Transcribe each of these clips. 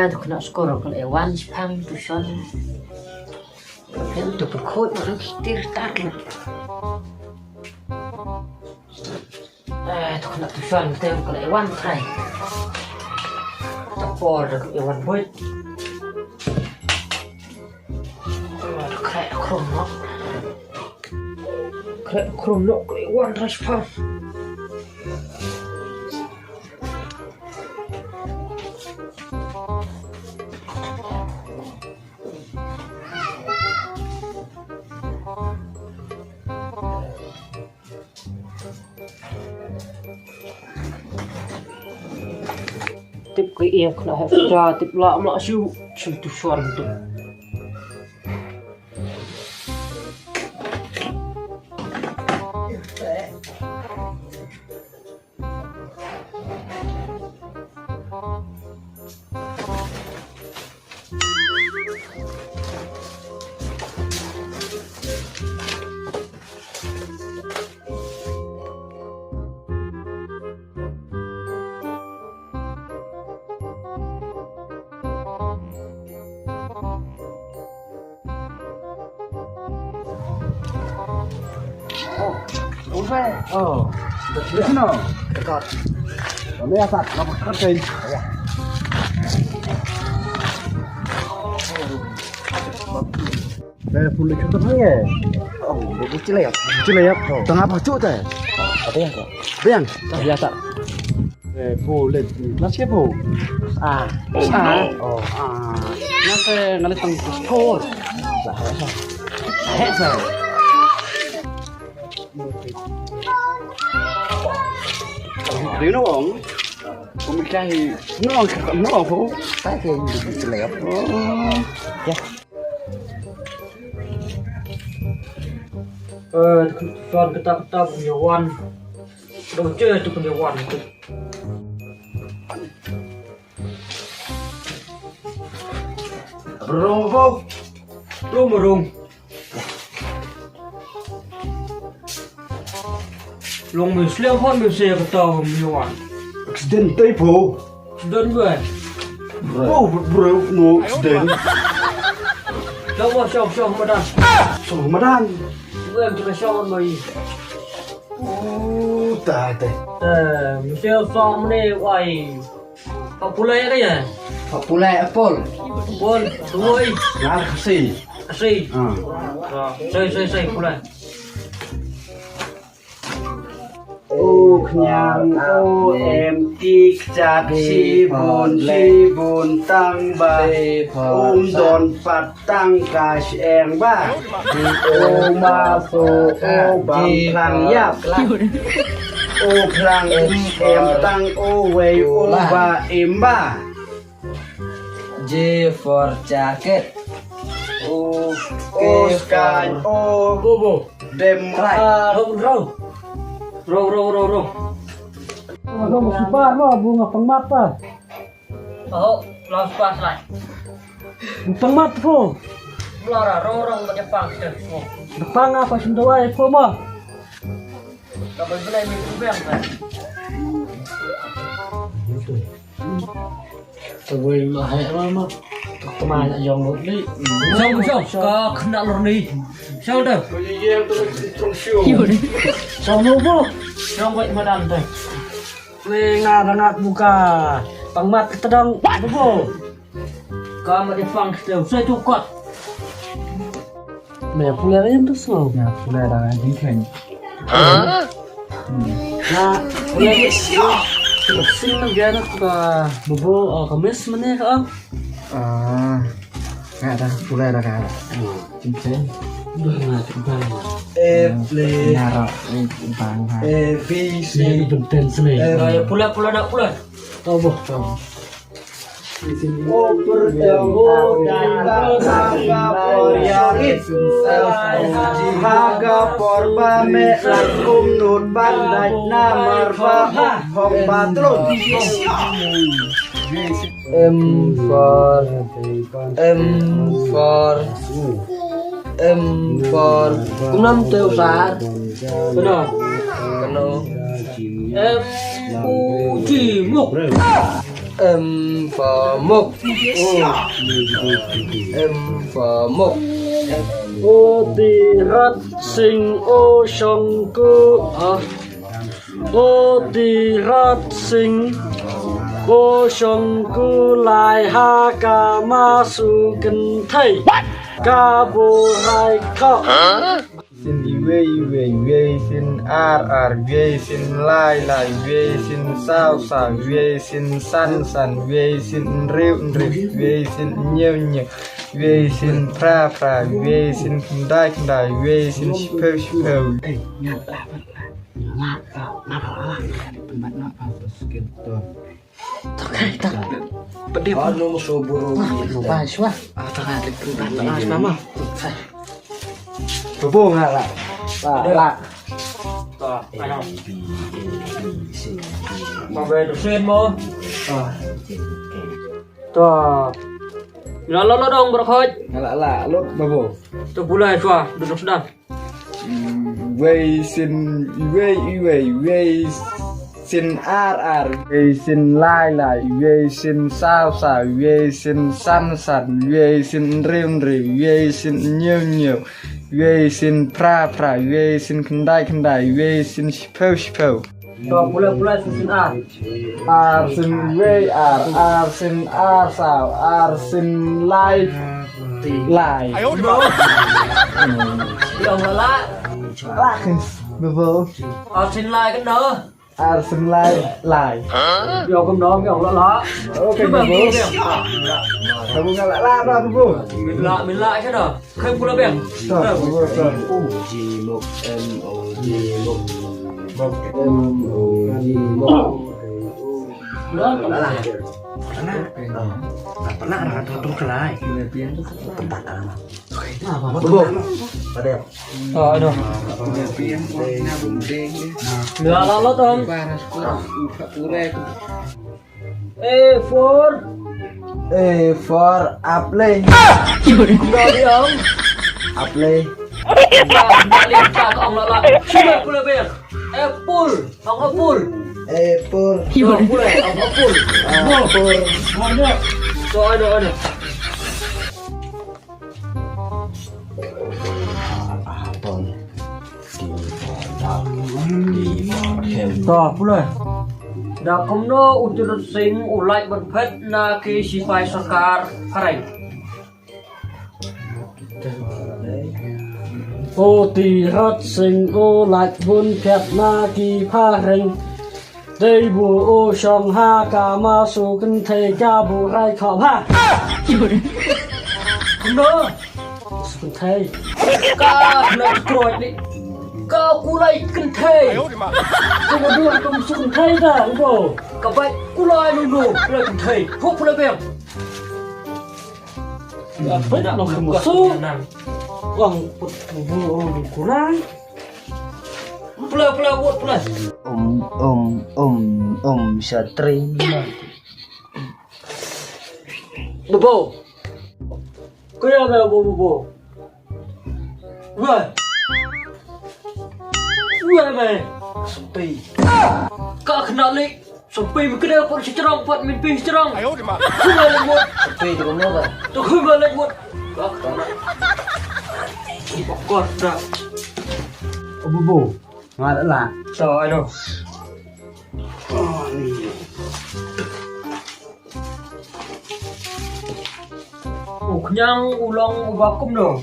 tu kena skor kalau ewan spam tu son. Kan tu perkut orang kitir tar. Tu kena tu son tu kalau ewan try. Tapor tu ewan boy. Kayak krom nak. Kayak krom nak kalau ewan try spam. Tiếp cái yêu là hết ra tiếp lọ lọ siêu siêu tu xoan tu Di sini. Dekat. Ini asap, apa kerja? Boleh contoh ya? Oh, boleh cilek. Cilek. Tengah apa cuk teh? Apa yang? Biang. Biasa. Boleh. Nasi apa? Oh, Nasi ngalis tang sport. Saya. Dia nak pemikiran nak apa? Tak kena celep. Ya. Son kita punya wan. Doce tu punya wan tu. Berong. Merung. Long mình leo hơn mình xe cái tàu nhiều ăn. Accident tây phố. Đơn người. Bro, no accident. Xong mà đàn. Xong mà đàn. Người em chỉ xong mà. Tai. Mình xe xong này quay. Học phụ lệ cái gì? Học phụ lệ Apple. Đúng rồi. Ngã xì. Xì. Xây phụ lệ. Nhang em tik chak si bun tang ba don pat tang ka eng ba ma so bang klang yap klang em tang wei ba em ba J for jacket. Sky Bobo. dem Rong. Ano musibar mo bunga pangmata. Laos pas lại. Pangmata po. Lora rong ke Jepang kita semua. Depan apa sendawai po mo? Kalau boleh minum bang kan. Tôi mà hệ mà. Mà lại dòng một đi. Xong, có kena lor ni. Xong dah. Xong đâu po. Xong vậy mà đàn thôi. Nih ngarangat buka. Pangmat kita dong. Apa po? Kamu Jepang kita saya tukar. Mẹ phụ lệ emtus no. Nah, sudah ada anjing kan. Nah, ini sing negara ka bobo kamis mana ka? Nggak ada, sudah ada kan. Cincin. Duh, nggak terbang. Nara, bang. B C. Ini benten sini. Pula nak pula. Tahu boh. Haga porba me lakum nun bandai namar ba hom patrun. M for Kunam tiêu sar. Benar. Keno. Fuji muk. phở mộc phở mộc ô tì rát sinh ô sông cư ô tì rát sinh ô sông cư lại ha ca ma su kinh thầy ca bồ hai khóc Sin iwe sin ar sin lai sin sao sin san sin riu sin nyeu sin pra sin kundai sin shipeu Ano so burung Bubung lah. Mà về được xuyên mô. Tuh. Lo dong berkhoj. Lah lu bubung. Tuh bulai chua, duduk sedang. Wei sin ar sin lai sin sao sin san sin riu sin nyeu sin pra sin kendai sin shipeu Tuh bulai sin ar. ar sin ar sin lai Dong lala. bubung Xin like cái đó. ar sin lai Vô cầm đó cái ông lala. oke bubung bubung lah bubung Mình lại cái đó. Không bulai beng. Aduh. Nggak lo dong. for apple Udah đi ông. apple Nggak lihat cak ông lala. Coba bulai beng. Apple. Ông apple. apple Tuh bulai ông apple. Tuh ada. Tuh bulai. Dah kumno uturut sing ulai berpet na ki sifai sakar karai. ô tì rát sinh ô lạch vun phẹt na kỳ pha rình đây bùa ô sông ha ca ma su kinh thầy ca bùa rai khọ ha Kumno. kinh thầy Ka nak kroy ni. Ka kulai kentei. không có đua không su kinh thầy ta đúng không Ka baik kulai lulu. Kulai kentei. Hok kulai beng. biết nó không có su vâng bùa kurang Kulai buat kulai. Satri Bobo. Kaya na bobo. Wah. Wah mày. Sepi Ka kena lik. Sampai kena pot secerang pot mimpi secerang. Kumai lagi buat. Sepi di rumah kan Tuh kumai lagi buat. Ka kena. Bokor dah. bubung nggak lah So aduh. Kenyang ulang ubakum dong.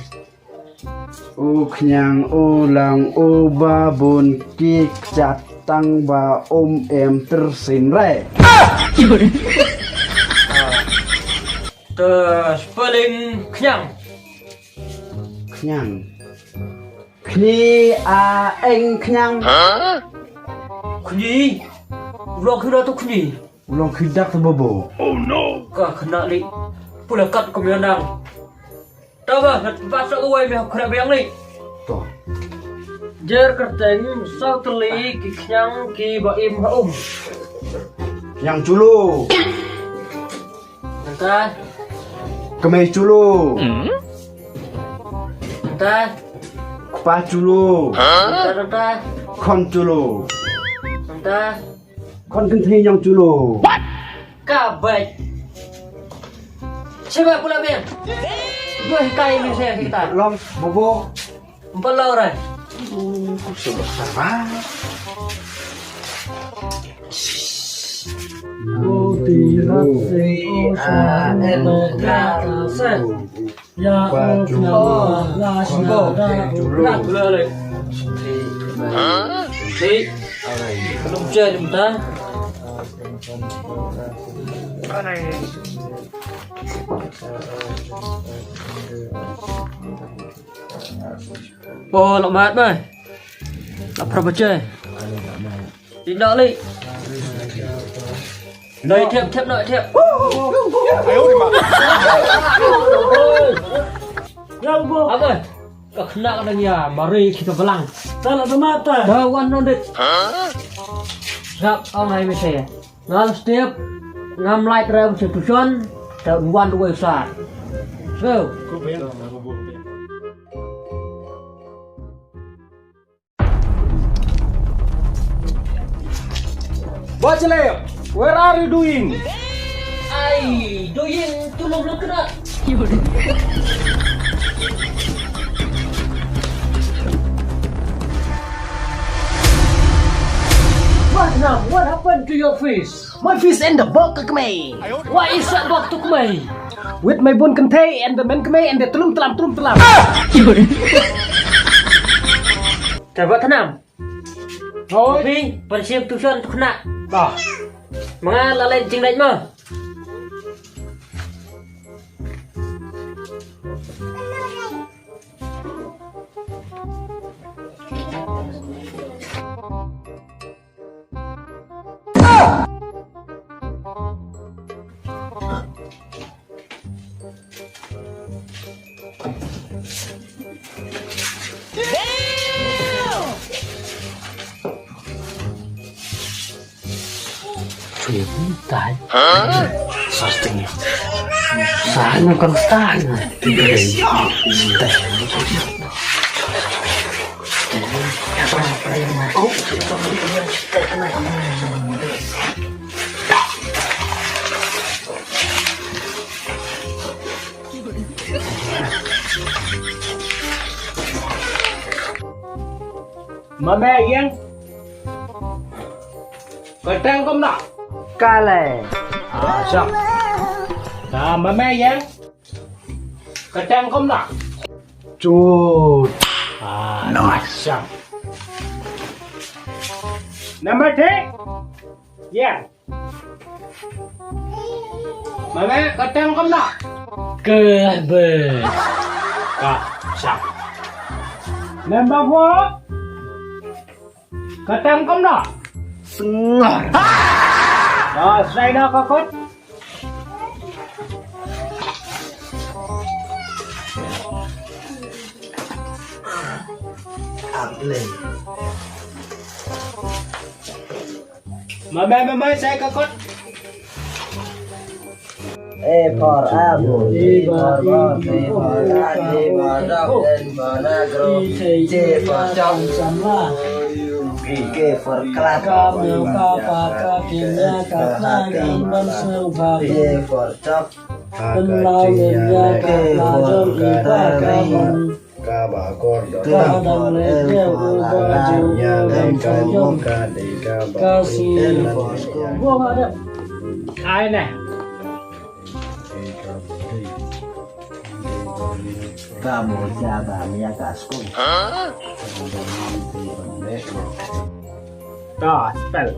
kenyang ulang babun kik jatang ba em tersin re Terus paling kenyang. kenyang kni eng kenyang Kunyi. Ulang kira tu kunyi. ulang khidak tu bobo Ka kena ni. Pula kat kemenang. Tahu bah, pasal uai meh kena bayang ni. toh Jer kerteng sau teli ki kenyang ki baim haum. yang culu Entah, kemei culu entah, pa culu entah, kon culu entah. kon kenthi yang culu kabeh. Coba pula Ben. Gue kai ni saya kita. Long bobo. Belau rai. Utirat sing sen ya la Belau. Si. Belum jadi mudah. Bồ lọc mát đây. Lọc phở bật chơi. Đi đỡ đi. Đây thiệp nội thiệp. yang bo Apa? Kau kena dengan ya, mari kita belang. tala mata Dah one rounded. Ngap ông này mới xe. Ngam step. Ngam light rem situation. Dah one way side. Go. Bachelor, where are you doing? Ai, doing tolong belum kena. What happened to your face? My fish and the bug kemai. Why is that back to me? With my bone kentay and the men kemai and the tulum telam. Coba tenang. Tapi bersiap tujuan untuk kena. Mga lalai jing lain mah. Tại sao tình sáng nó còn tan Mà mẹ yên. Cái trang công nào? Kale. Sao? Mà mẹ yên. Cái trang công nào? Chut. Nói sao? Number 3. Yeah. Mà mẹ cái trang công nào? Kebe. Sao? Number 4. Cái trang công nào? Sengar. Rồi, xoay đó có cốt. Mà mẹ xoay có cốt. A for apple, B for ball, C for cat, D for dog, N for negro, J for chong, K for clap, Kamel kapaka kimya kapna kimban silva J for chop, Kenlau nimya kapna jom iba kaman Kadang leknya ubah jum Kasih Buang ada Ai này. kamu siapa kasku? Đó, spell.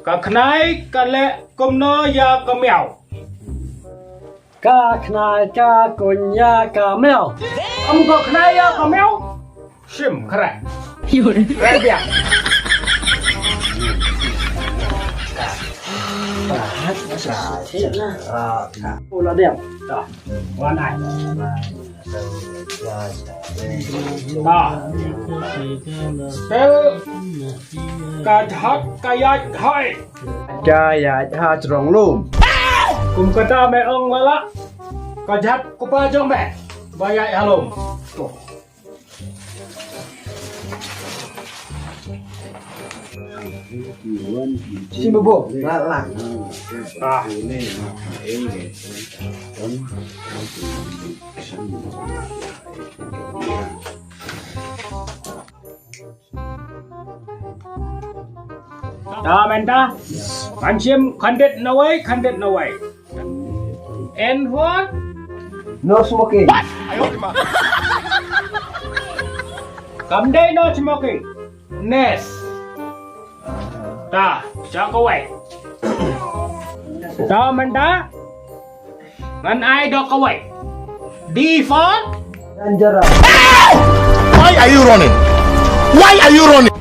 Cả khnáy, cả lệ, cùng nó ya cả mèo. Ka knai ka kunya kamel Ông có khnáy ya cả mèo. Sim khray. Khray bia. Ula đẹp Đó, qua này. Đó. Spell. Cả thắt, cả yat khai. Jaya Hajrong Lum. Cùng kata mẹ ông mà lá. Cả thắt, cô ba trong mẹ. Ba yat halom. Si bobo, lalak. Ah. Ta men ta. Bạn chiêm content no way, content no way. And what? No smoking. Cầm đây no smoking. Nest. Ta, cho cô vậy. Ta men ta. Ngan ai do cô vậy? Default. Dangerous. Why are you running? Why are you running?